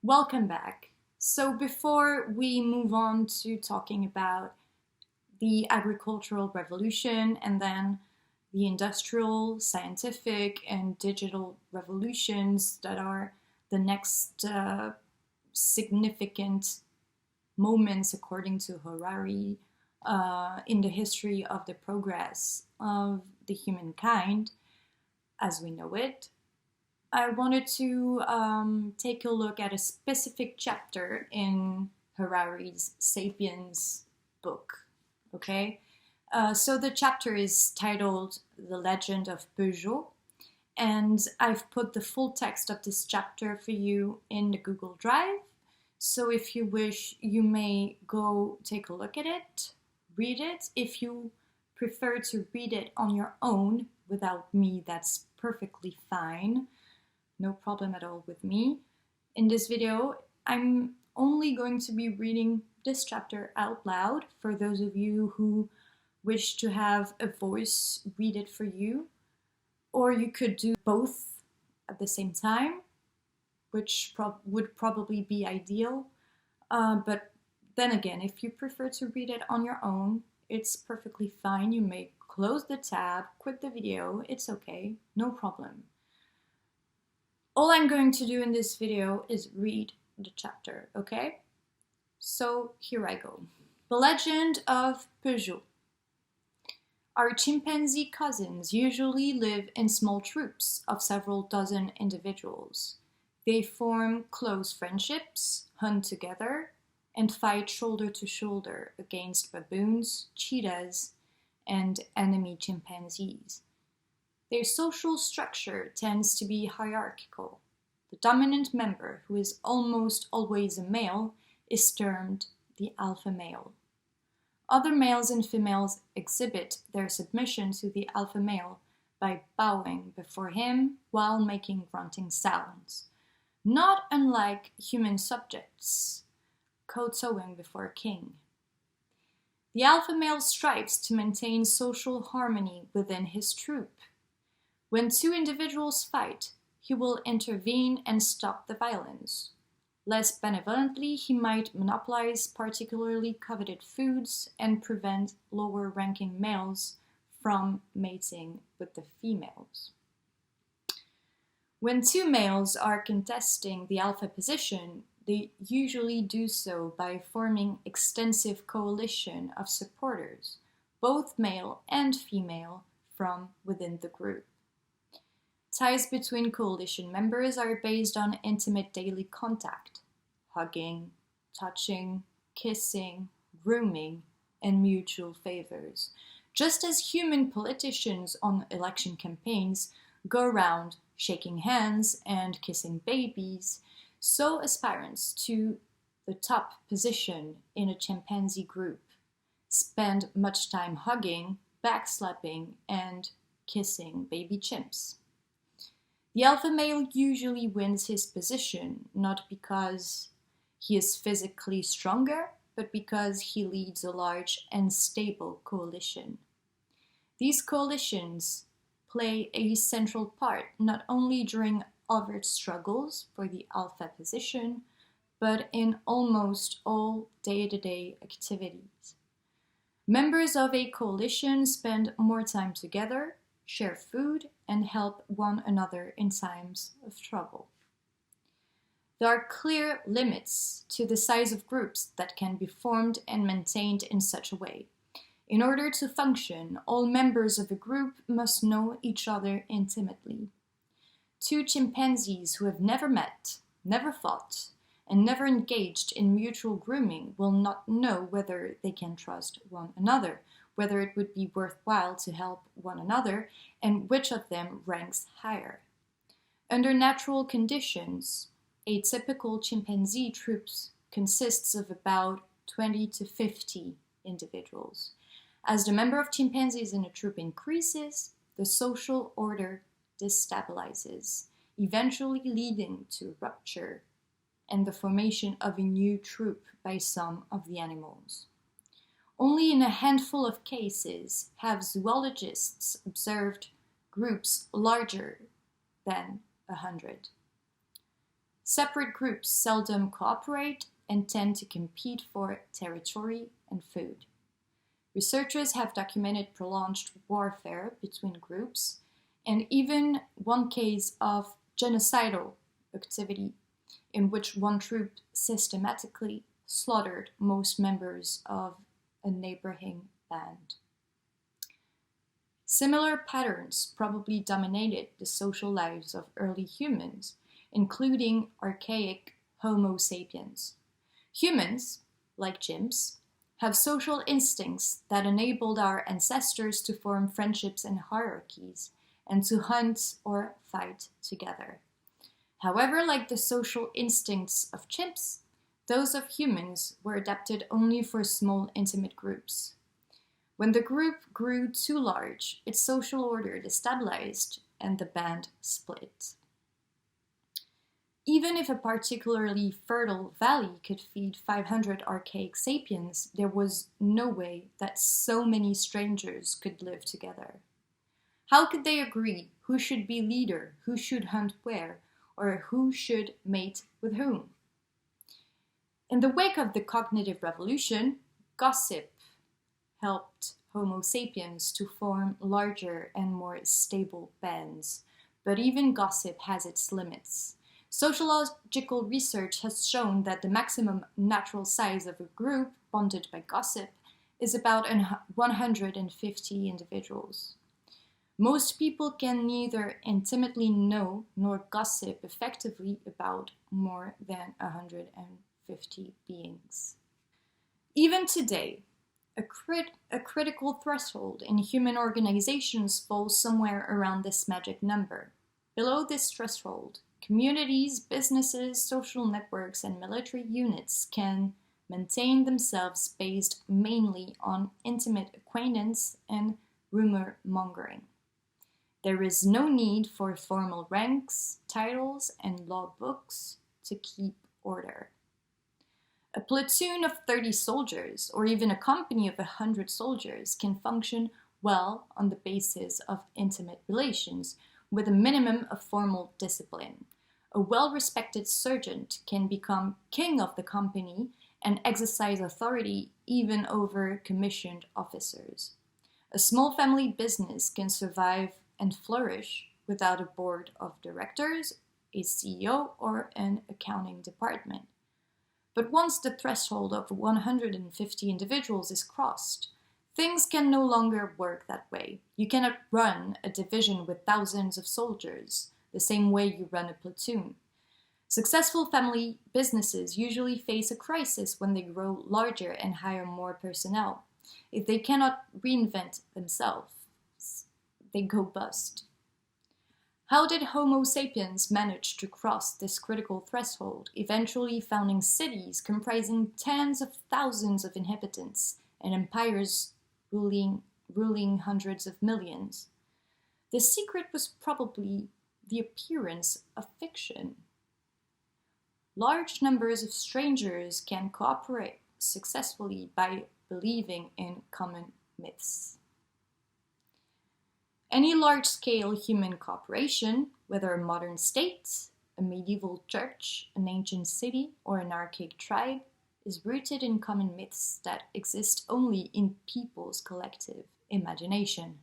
Welcome back. So before we move on to talking about the agricultural revolution and then the industrial, scientific, and digital revolutions that are the next significant moments, according to Harari, in the history of the progress of the humankind as we know it, I wanted to take a look at a specific chapter in Harari's Sapiens book. Okay, so the chapter is titled The Legend of Peugeot, and I've put the full text of this chapter for you in the Google Drive. So if you wish, you may go take a look at it, read it. If you prefer to read it on your own without me, that's perfectly fine. No problem at all with me. In this video, I'm only going to be reading this chapter out loud for those of you who wish to have a voice read it for you. Or you could do both at the same time, which would probably be ideal. But then again, if you prefer to read it on your own, it's perfectly fine. You may close the tab, quit the video, it's okay, no problem. All I'm going to do in this video is read the chapter, okay? So here I go. The Legend of Peugeot. Our chimpanzee cousins usually live in small troops of several dozen individuals. They form close friendships, hunt together, and fight shoulder to shoulder against baboons, cheetahs, and enemy chimpanzees. Their social structure tends to be hierarchical. The dominant member, who is almost always a male, is termed the alpha male. Other males and females exhibit their submission to the alpha male by bowing before him while making grunting sounds, not unlike human subjects kowtowing before a king. The alpha male strives to maintain social harmony within his troop. When two individuals fight, he will intervene and stop the violence. Less benevolently, he might monopolize particularly coveted foods and prevent lower-ranking males from mating with the females. When two males are contesting the alpha position, they usually do so by forming extensive coalition of supporters, both male and female, from within the group. Ties between coalition members are based on intimate daily contact, hugging, touching, kissing, grooming, and mutual favors. Just as human politicians on election campaigns go around shaking hands and kissing babies, so aspirants to the top position in a chimpanzee group spend much time hugging, backslapping, and kissing baby chimps. The alpha male usually wins his position not because he is physically stronger, but because he leads a large and stable coalition. These coalitions play a central part not only during overt struggles for the alpha position, but in almost all day-to-day activities. Members of a coalition spend more time together, share food, and help one another in times of trouble. There are clear limits to the size of groups that can be formed and maintained in such a way. In order to function, all members of a group must know each other intimately. Two chimpanzees who have never met, never fought, and never engaged in mutual grooming will not know whether they can trust one another, whether it would be worthwhile to help one another, and which of them ranks higher. Under natural conditions, a typical chimpanzee troop consists of about 20 to 50 individuals. As the number of chimpanzees in a troop increases, the social order destabilizes, eventually leading to rupture and the formation of a new troop by some of the animals. Only in a handful of cases have zoologists observed groups larger than 100. Separate groups seldom cooperate and tend to compete for territory and food. Researchers have documented prolonged warfare between groups, and even one case of genocidal activity in which one troop systematically slaughtered most members of a neighboring band. Similar patterns probably dominated the social lives of early humans, including archaic Homo sapiens. Humans, like chimps, have social instincts that enabled our ancestors to form friendships and hierarchies, and to hunt or fight together. However, like the social instincts of chimps, those of humans were adapted only for small, intimate groups. When the group grew too large, its social order destabilized and the band split. Even if a particularly fertile valley could feed 500 archaic sapiens, there was no way that so many strangers could live together. How could they agree who should be leader, who should hunt where, or who should mate with whom? In the wake of the cognitive revolution, gossip helped Homo sapiens to form larger and more stable bands. But even gossip has its limits. Sociological research has shown that the maximum natural size of a group bonded by gossip is about 150 individuals. Most people can neither intimately know nor gossip effectively about more than 150 beings. Even today, a critical threshold in human organizations falls somewhere around this magic number. Below this threshold, communities, businesses, social networks, and military units can maintain themselves based mainly on intimate acquaintance and rumor mongering. There is no need for formal ranks, titles, and law books to keep order. A platoon of 30 soldiers, or even a company of 100 soldiers, can function well on the basis of intimate relations, with a minimum of formal discipline. A well-respected sergeant can become king of the company and exercise authority even over commissioned officers. A small family business can survive and flourish without a board of directors, a CEO, or an accounting department. But once the threshold of 150 individuals is crossed, things can no longer work that way. You cannot run a division with thousands of soldiers the same way you run a platoon. Successful family businesses usually face a crisis when they grow larger and hire more personnel. If they cannot reinvent themselves, they go bust. How did Homo sapiens manage to cross this critical threshold, eventually founding cities comprising tens of thousands of inhabitants and empires ruling hundreds of millions? The secret was probably the appearance of fiction. Large numbers of strangers can cooperate successfully by believing in common myths. Any large-scale human cooperation, whether a modern state, a medieval church, an ancient city, or an archaic tribe, is rooted in common myths that exist only in people's collective imagination.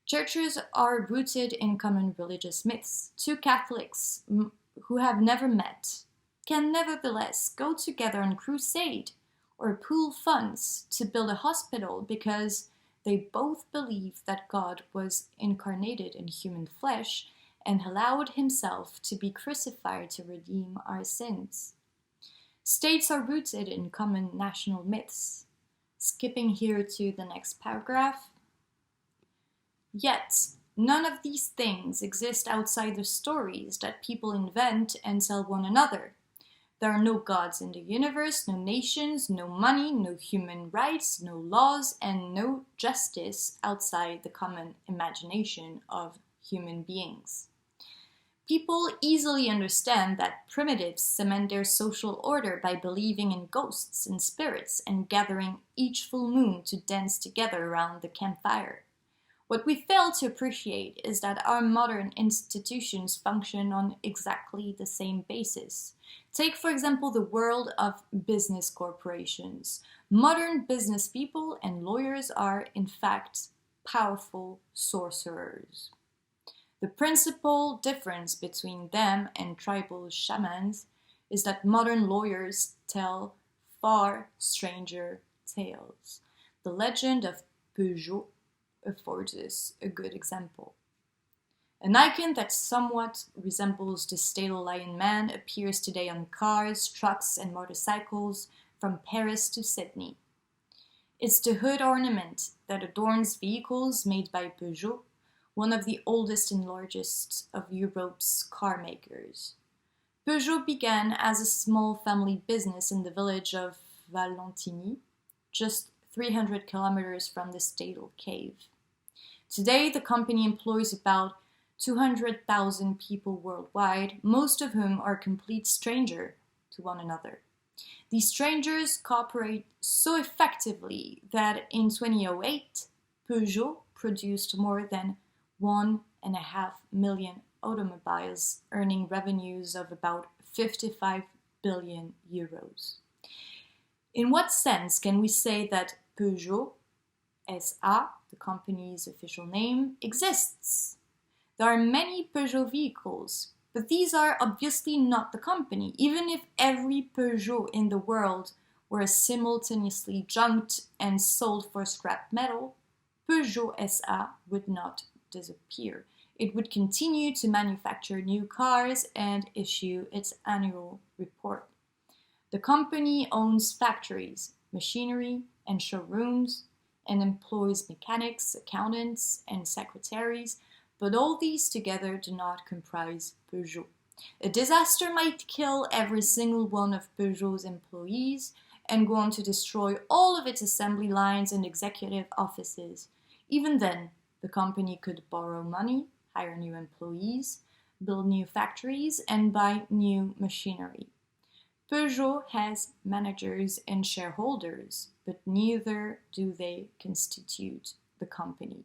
Churches are rooted in common religious myths. Two Catholics who have never met can nevertheless go together on crusade or pool funds to build a hospital because they both believe that God was incarnated in human flesh and allowed himself to be crucified to redeem our sins. States are rooted in common national myths. Skipping here to the next paragraph. Yet, none of these things exist outside the stories that people invent and tell one another. There are no gods in the universe, no nations, no money, no human rights, no laws, and no justice outside the common imagination of human beings. People easily understand that primitives cement their social order by believing in ghosts and spirits and gathering each full moon to dance together around the campfire. What we fail to appreciate is that our modern institutions function on exactly the same basis. Take, for example, the world of business corporations. Modern business people and lawyers are, in fact, powerful sorcerers. The principal difference between them and tribal shamans is that modern lawyers tell far stranger tales. The Legend of Peugeot affords a good example. An icon that somewhat resembles the stale lion man appears today on cars, trucks, and motorcycles from Paris to Sydney. It's the hood ornament that adorns vehicles made by Peugeot, one of the oldest and largest of Europe's car makers. Peugeot began as a small family business in the village of Valentini, just 300 kilometers from the Staple Cave. Today, the company employs about 200,000 people worldwide, most of whom are complete strangers to one another. These strangers cooperate so effectively that in 2008, Peugeot produced more than 1.5 million automobiles, earning revenues of about 55 billion euros. In what sense can we say that Peugeot SA, the company's official name, exists? There are many Peugeot vehicles, but these are obviously not the company. Even if every Peugeot in the world were simultaneously junked and sold for scrap metal, Peugeot SA would not disappear. It would continue to manufacture new cars and issue its annual report. The company owns factories, machinery, and showrooms, and employs mechanics, accountants, and secretaries, but all these together do not comprise Peugeot. A disaster might kill every single one of Peugeot's employees and go on to destroy all of its assembly lines and executive offices. Even then, the company could borrow money, hire new employees, build new factories, and buy new machinery. Peugeot has managers and shareholders, but neither do they constitute the company.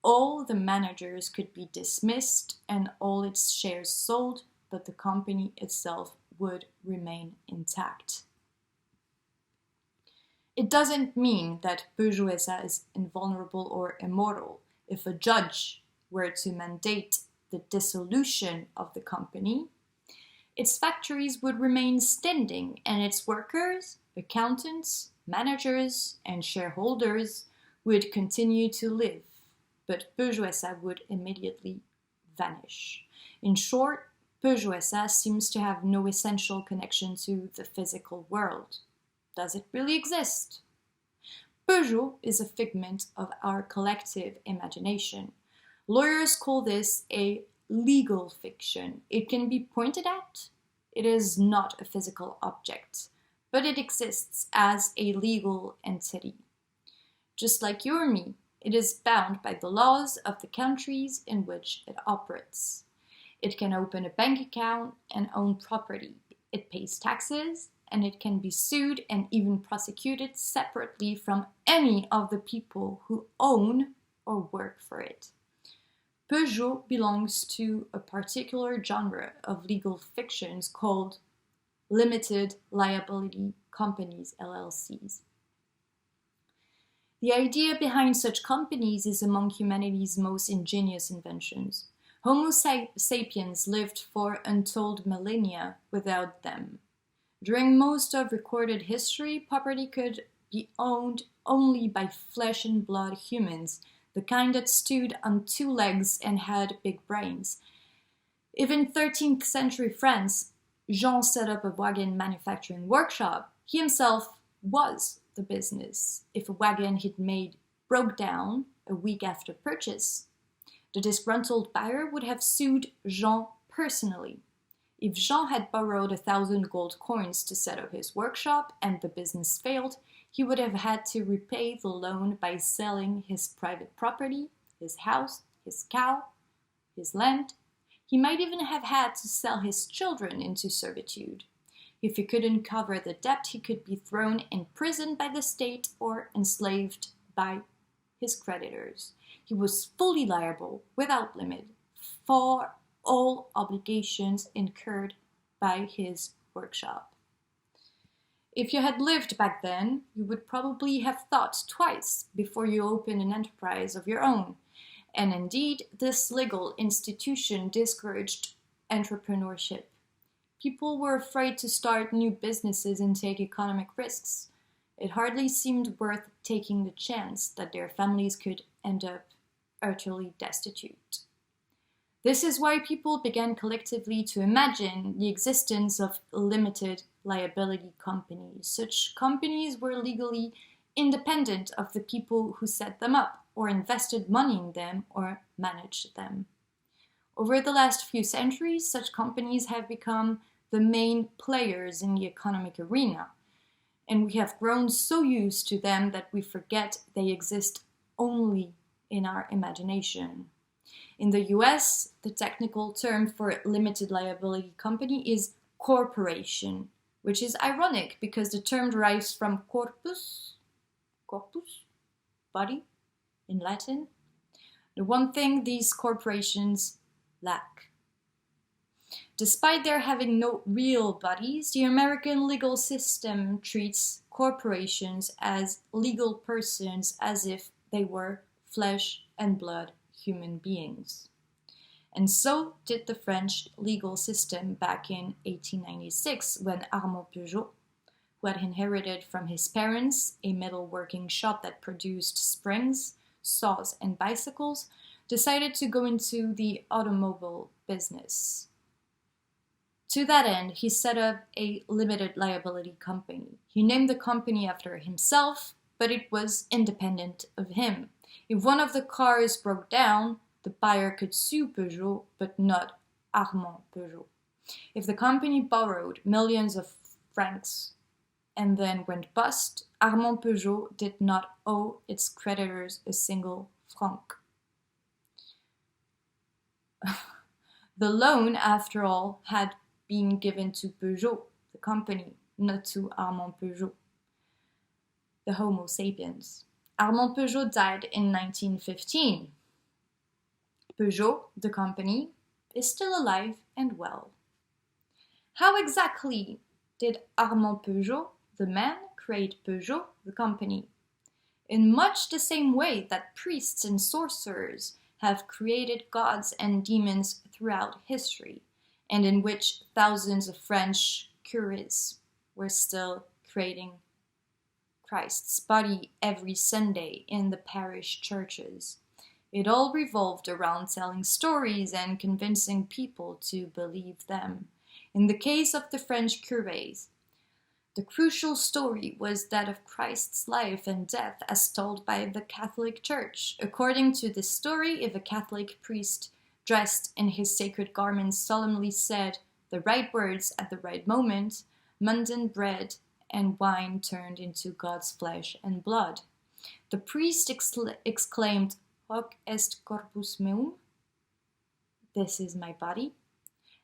All the managers could be dismissed and all its shares sold, but the company itself would remain intact. It doesn't mean that Peugeot SA is invulnerable or immortal. If a judge were to mandate the dissolution of the company, its factories would remain standing and its workers, accountants, managers, and shareholders would continue to live, but Peugeot SA would immediately vanish. In short, Peugeot SA seems to have no essential connection to the physical world. Does it really exist? Peugeot is a figment of our collective imagination. Lawyers call this a legal fiction. It can be pointed at. It is not a physical object, but it exists as a legal entity. Just like you or me, it is bound by the laws of the countries in which it operates. It can open a bank account and own property. It pays taxes, and it can be sued and even prosecuted separately from any of the people who own or work for it. Peugeot belongs to a particular genre of legal fictions called limited liability companies, LLCs. The idea behind such companies is among humanity's most ingenious inventions. Homo sapiens lived for untold millennia without them. During most of recorded history, property could be owned only by flesh and blood humans, the kind that stood on two legs and had big brains. If in 13th century France, Jean set up a wagon manufacturing workshop, he himself was the business. If a wagon he'd made broke down a week after purchase, the disgruntled buyer would have sued Jean personally. If Jean had borrowed 1,000 gold coins to set up his workshop and the business failed, he would have had to repay the loan by selling his private property, his house, his cow, his land. He might even have had to sell his children into servitude. If he couldn't cover the debt, he could be thrown in prison by the state or enslaved by his creditors. he was fully liable, without limit, for all obligations incurred by his workshop. If you had lived back then, you would probably have thought twice before you opened an enterprise of your own. And indeed, this legal institution discouraged entrepreneurship. People were afraid to start new businesses and take economic risks. It hardly seemed worth taking the chance that their families could end up utterly destitute. This is why people began collectively to imagine the existence of limited liability companies. Such companies were legally independent of the people who set them up, or invested money in them, or managed them. Over the last few centuries, such companies have become the main players in the economic arena, and we have grown so used to them that we forget they exist only in our imagination. In the US, the technical term for a limited liability company is corporation, which is ironic because the term derives from corpus, body, in Latin. The one thing these corporations lack. Despite their having no real bodies, the American legal system treats corporations as legal persons as if they were flesh and blood human beings. And so did the French legal system back in 1896 when Armand Peugeot, who had inherited from his parents a metalworking shop that produced springs, saws, and bicycles, decided to go into the automobile business. To that end, he set up a limited liability company. He named the company after himself, but it was independent of him. If one of the cars broke down, the buyer could sue Peugeot, but not Armand Peugeot. If the company borrowed millions of francs and then went bust, Armand Peugeot did not owe its creditors a single franc. The loan, after all, had been given to Peugeot, the company, not to Armand Peugeot, the Homo sapiens. Armand Peugeot died in 1915. Peugeot, the company, is still alive and well. How exactly did Armand Peugeot, the man, create Peugeot, the company? In much the same way that priests and sorcerers have created gods and demons throughout history, and in which thousands of French cures were still creating Christ's body every Sunday in the parish churches. It all revolved around telling stories and convincing people to believe them. In the case of the French cures, the crucial story was that of Christ's life and death as told by the Catholic Church. According to this story, if a Catholic priest dressed in his sacred garments solemnly said the right words at the right moment, mundane bread and wine turned into God's flesh and blood. The priest exclaimed, "Hoc est corpus meum," this is my body,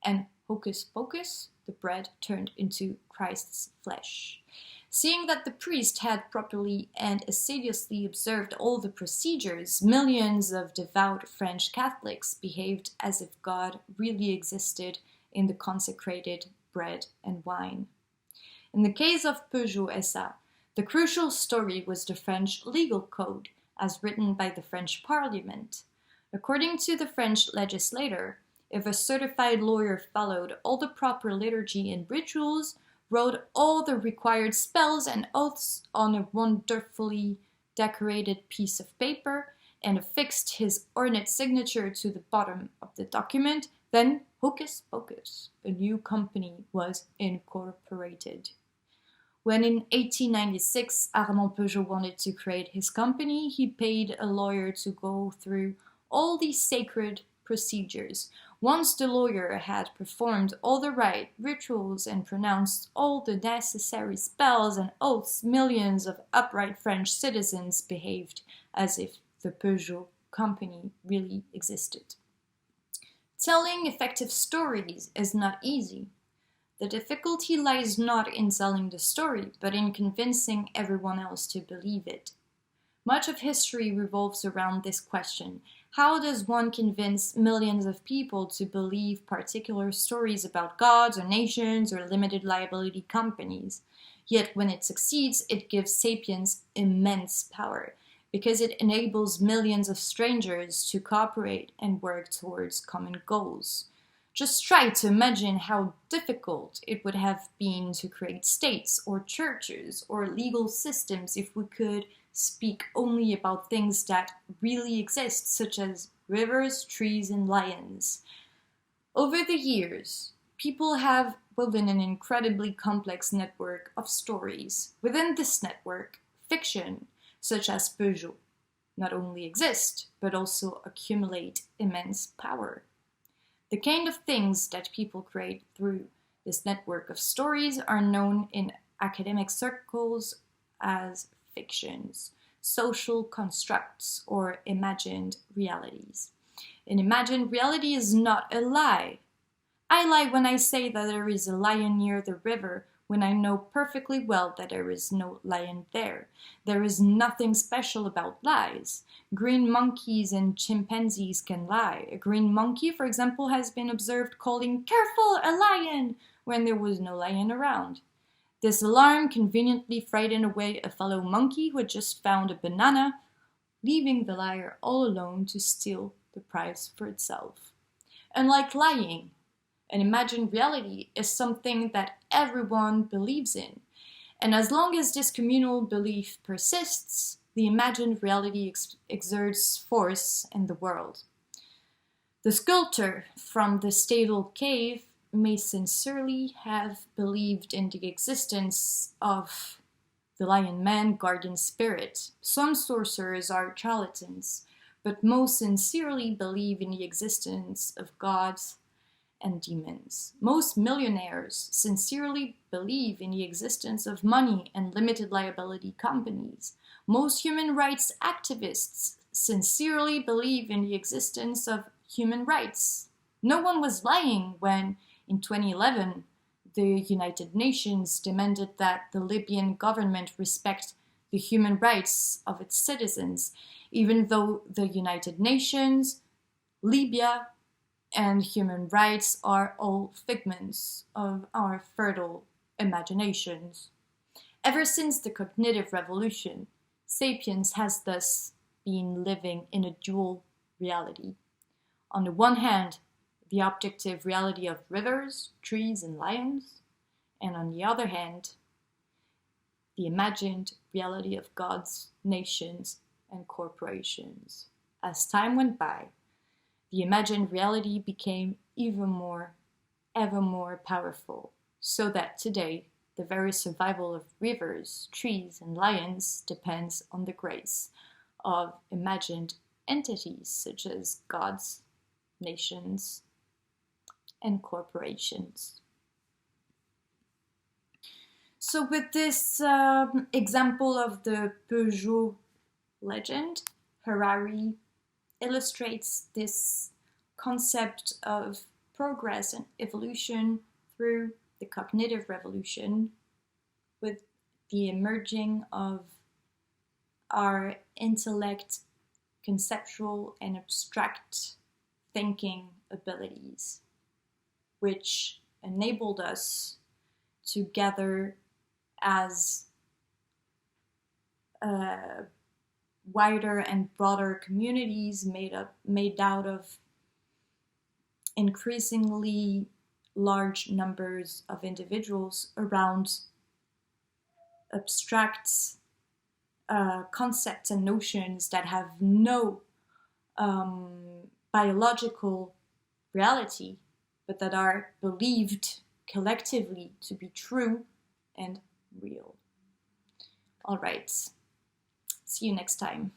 and hocus pocus, the bread turned into Christ's flesh. Seeing that the priest had properly and assiduously observed all the procedures, millions of devout French Catholics behaved as if God really existed in the consecrated bread and wine. In the case of Peugeot SA, the crucial story was the French legal code, as written by the French Parliament. According to the French legislator, if a certified lawyer followed all the proper liturgy and rituals, wrote all the required spells and oaths on a wonderfully decorated piece of paper, and affixed his ornate signature to the bottom of the document, then hocus pocus, a new company was incorporated. When in 1896 Armand Peugeot wanted to create his company, he paid a lawyer to go through all these sacred procedures. Once the lawyer had performed all the right rituals and pronounced all the necessary spells and oaths, millions of upright French citizens behaved as if the Peugeot company really existed. Telling effective stories is not easy. The difficulty lies not in telling the story, but in convincing everyone else to believe it. Much of history revolves around this question. How does one convince millions of people to believe particular stories about gods or nations or limited liability companies? Yet when it succeeds, it gives Sapiens immense power, because it enables millions of strangers to cooperate and work towards common goals. Just try to imagine how difficult it would have been to create states or churches or legal systems if we could speak only about things that really exist, such as rivers, trees, and lions. Over the years, people have woven an incredibly complex network of stories. Within this network, fiction, such as Peugeot, not only exist, but also accumulate immense power. The kind of things that people create through this network of stories are known in academic circles as fictions, social constructs, or imagined realities. An imagined reality is not a lie. I lie when I say that there is a lion near the river, when I know perfectly well that there is no lion there. There is nothing special about lies. Green monkeys and chimpanzees can lie. A green monkey, for example, has been observed calling, "Careful, a lion!" when there was no lion around. This alarm conveniently frightened away a fellow monkey who had just found a banana, leaving the liar all alone to steal the prize for itself. Unlike lying, an imagined reality is something that everyone believes in. And as long as this communal belief persists, the imagined reality exerts force in the world. The sculptor from the Stadel cave may sincerely have believed in the existence of the lion man guardian spirit. Some sorcerers are charlatans, but most sincerely believe in the existence of gods and demons. Most millionaires sincerely believe in the existence of money and limited liability companies. Most human rights activists sincerely believe in the existence of human rights. No one was lying when, in 2011, the United Nations demanded that the Libyan government respect the human rights of its citizens, even though the United Nations, Libya, and human rights are all figments of our fertile imaginations. Ever since the cognitive revolution, Sapiens has thus been living in a dual reality. On the one hand, the objective reality of rivers, trees, and lions, and on the other hand, the imagined reality of gods, nations, and corporations. As time went by, the imagined reality became ever more powerful, so that today the very survival of rivers, trees, and lions depends on the grace of imagined entities such as gods, nations, and corporations. So with this example of the Peugeot legend, Harari illustrates this concept of progress and evolution through the cognitive revolution with the emerging of our intellect, conceptual and abstract thinking abilities, which enabled us to gather as wider and broader communities made out of increasingly large numbers of individuals around abstract concepts and notions that have no biological reality, but that are believed collectively to be true and real. All right. See you next time.